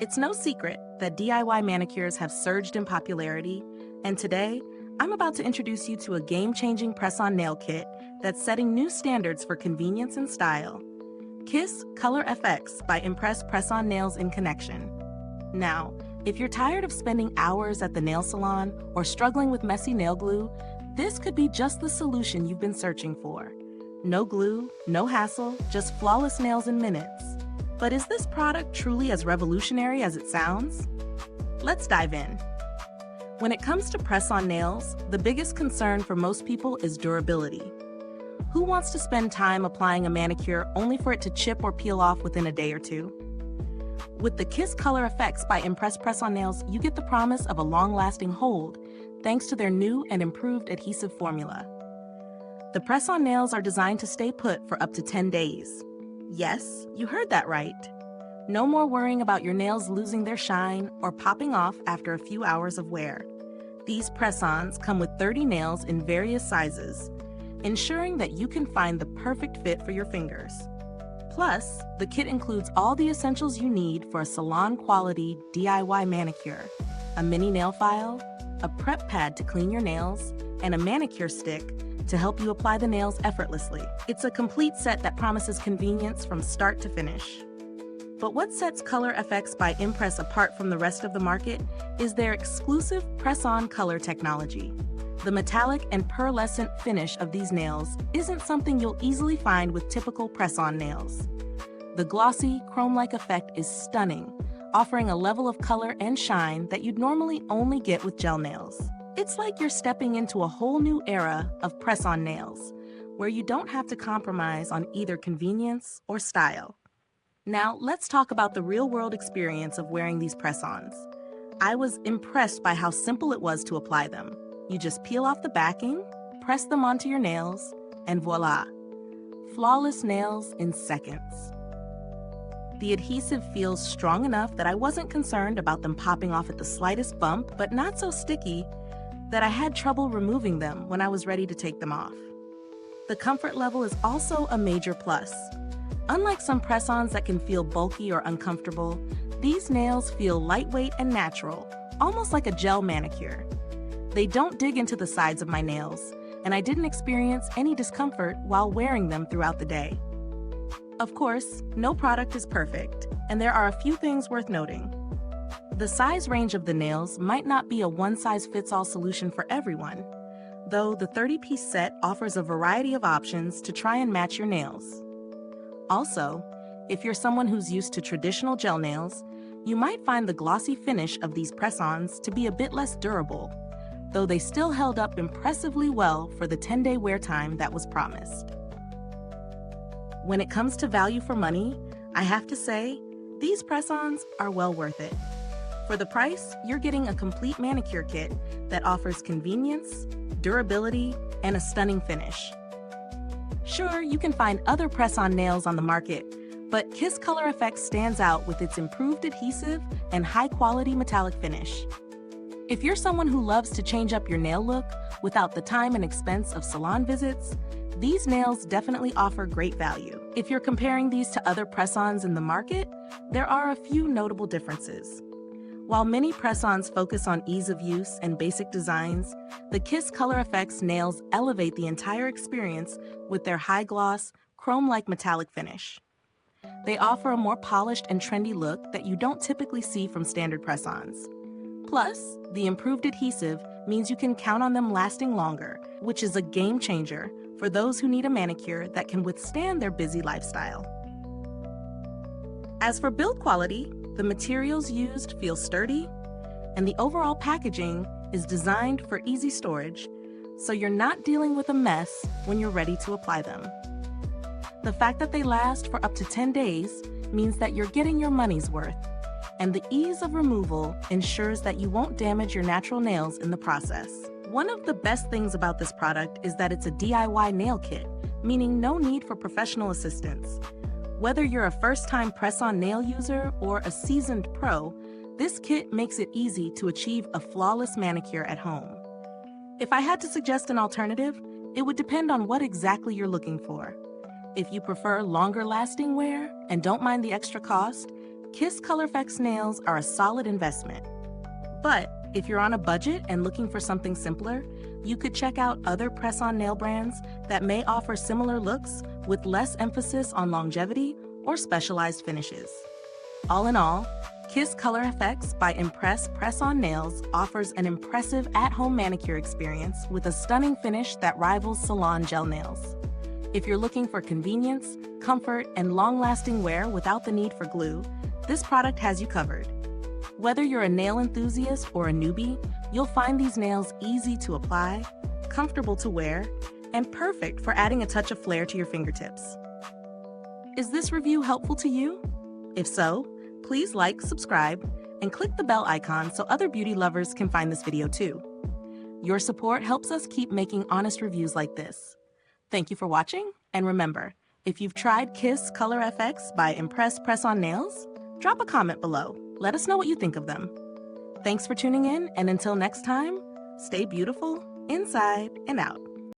It's no secret that DIY manicures have surged in popularity, and today, I'm about to introduce you to a game-changing press-on nail kit that's setting new standards for convenience and style. Kiss colorFX by imPRESS Press-On Nails in Connection. Now, if you're tired of spending hours at the nail salon or struggling with messy nail glue, this could be just the solution you've been searching for. No glue, no hassle, just flawless nails in minutes. But is this product truly as revolutionary as it sounds? Let's dive in. When it comes to press-on nails, the biggest concern for most people is durability. Who wants to spend time applying a manicure only for it to chip or peel off within a day or two? With the Kiss colorFX by imPRESS Press-On Nails, you get the promise of a long-lasting hold, thanks to their new and improved adhesive formula. The press-on nails are designed to stay put for up to 10 days. Yes, you heard that right. No more worrying about your nails losing their shine or popping off after a few hours of wear. These press-ons come with 30 nails in various sizes, ensuring that you can find the perfect fit for your fingers. Plus, the kit includes all the essentials you need for a salon-quality DIY manicure: a mini nail file, a prep pad to clean your nails, and a manicure stick to help you apply the nails effortlessly. It's a complete set that promises convenience from start to finish. But what sets colorFX by imPRESS apart from the rest of the market is their exclusive press-on color technology. The metallic and pearlescent finish of these nails isn't something you'll easily find with typical press-on nails. The glossy, chrome-like effect is stunning, offering a level of color and shine that you'd normally only get with gel nails. It's like you're stepping into a whole new era of press-on nails, where you don't have to compromise on either convenience or style. Now, let's talk about the real-world experience of wearing these press-ons. I was impressed by how simple it was to apply them. You just peel off the backing, press them onto your nails, and voila! Flawless nails in seconds. The adhesive feels strong enough that I wasn't concerned about them popping off at the slightest bump, but not so sticky that I had trouble removing them when I was ready to take them off. The comfort level is also a major plus. Unlike some press-ons that can feel bulky or uncomfortable, these nails feel lightweight and natural, almost like a gel manicure. They don't dig into the sides of my nails, and I didn't experience any discomfort while wearing them throughout the day. Of course, no product is perfect, and there are a few things worth noting. The size range of the nails might not be a one-size-fits-all solution for everyone, though the 30-piece set offers a variety of options to try and match your nails. Also, if you're someone who's used to traditional gel nails, you might find the glossy finish of these press-ons to be a bit less durable, though they still held up impressively well for the 10-day wear time that was promised. When it comes to value for money, I have to say, these press-ons are well worth it. For the price, you're getting a complete manicure kit that offers convenience, durability, and a stunning finish. Sure, you can find other press-on nails on the market, but Kiss colorFX stands out with its improved adhesive and high-quality metallic finish. If you're someone who loves to change up your nail look without the time and expense of salon visits, these nails definitely offer great value. If you're comparing these to other press-ons in the market, there are a few notable differences. While many press-ons focus on ease of use and basic designs, the Kiss colorFX nails elevate the entire experience with their high-gloss, chrome-like metallic finish. They offer a more polished and trendy look that you don't typically see from standard press-ons. Plus, the improved adhesive means you can count on them lasting longer, which is a game changer for those who need a manicure that can withstand their busy lifestyle. As for build quality, the materials used feel sturdy, and the overall packaging is designed for easy storage, so you're not dealing with a mess when you're ready to apply them. The fact that they last for up to 10 days means that you're getting your money's worth, and the ease of removal ensures that you won't damage your natural nails in the process. One of the best things about this product is that it's a DIY nail kit, meaning no need for professional assistance. Whether you're a first-time press-on nail user or a seasoned pro, this kit makes it easy to achieve a flawless manicure at home. If I had to suggest an alternative, it would depend on what exactly you're looking for. If you prefer longer-lasting wear and don't mind the extra cost, Kiss colorFX nails are a solid investment. But if you're on a budget and looking for something simpler, you could check out other press-on nail brands that may offer similar looks with less emphasis on longevity or specialized finishes. All in all, Kiss colorFX by imPRESS Press-On Nails offers an impressive at-home manicure experience with a stunning finish that rivals salon gel nails. If you're looking for convenience, comfort, and long-lasting wear without the need for glue, this product has you covered. Whether you're a nail enthusiast or a newbie, you'll find these nails easy to apply, comfortable to wear, and perfect for adding a touch of flair to your fingertips. Is this review helpful to you? If so, please like, subscribe, and click the bell icon so other beauty lovers can find this video too. Your support helps us keep making honest reviews like this. Thank you for watching, and remember, if you've tried Kiss colorFX by imPRESS Press-On Nails, drop a comment below. Let us know what you think of them. Thanks for tuning in, and until next time, stay beautiful inside and out.